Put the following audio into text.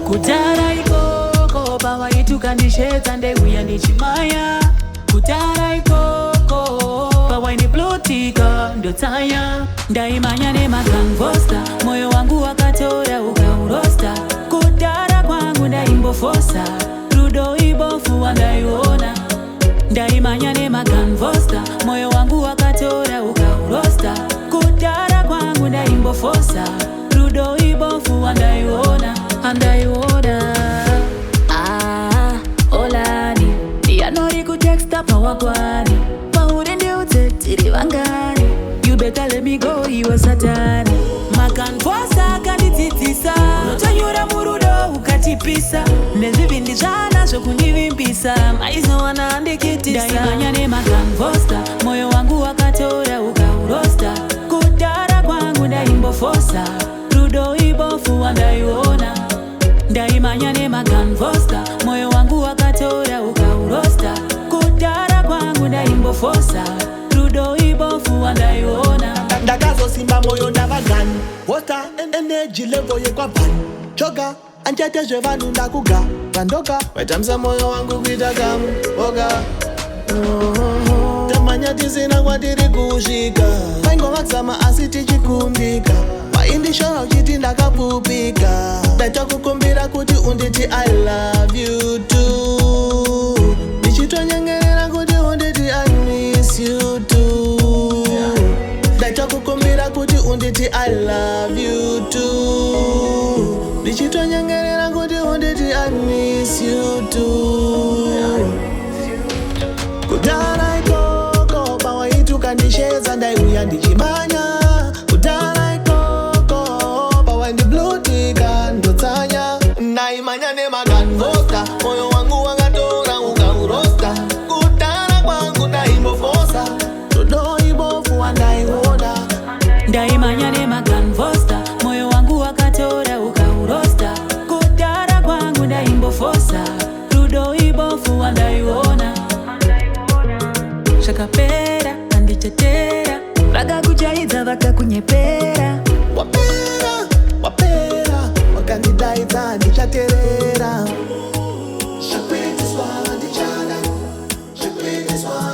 Kutara ikoko bawa itu kandisheta ndeuya ndichimaya. Kutara ikoko bawa ini blutika ndotaya. Ndaimanya nemakanvosta moyo wangu wakatora ukaurosta. Kutara kwangu ndaimbofosa rudo ibofu wandaiona. Ndaimanya nemakanvosta moyo wangu wakatora ukaurosta. Kutara kwangu ndaimbofosa rudo ibofu wandaiona. Olani Dianori kutexta pa wagwani Paure ndi utetiri vangani. You better let me go, iwe satani. Makanvosa kandititisa Notanyura murudo ukatipisa. Nezivindi zana zvokundivimbisa. Maizo wanandikitisa. Ndaimanya nemakanvosta moyo wangu wakatora ukaurosta. Kudara kwangu ndaimbofosa rudo ibofu wandaiona. Ndaimanya nemakanvosta moyo wangu wakatora ukaurosta. Kudara kwangu ndaimbofosa rudo ibofu wandaiona. Ndakazo simba moyo ndavagani Wota energy level yekwa vani Choga anchete zvevanu ndakuga Randoka Wetamsa moyo wangu kuita gamu Oga Tamanya tisina kwatiri kushika Paingo maksama asi tichikumbika Waindishora uchiti ndakapupika Daita kukumbira kuti unditi I love you too. Nichitonyengerera kuti unditi I miss you too. Daita kukumbira kuti unditi I love you too. Nichitonyengerera kuti unditi I miss you too. Kudara ikoko bawa itu kandisheza ndaiuya ndichimanya. Kudara ikoko bawa ndi blutika ndotanya. Ndaimanya nemakanvosta moyo wangu wakatora ukaurosta. Kudara kwangu ndaimbofosa rudo ibofu wandaiona. Ndaimanya nemakanvosta moyo wangu wakatora ukaurosta. Kudara kwangu ndaimbofosa rudo ibofu wandaiona. Shakapera andichetera vakakuchaidza vakakunyepera. Wapera wakandidaidza ndichaterera. Shakwitiswa ndichada. Shakwitiswa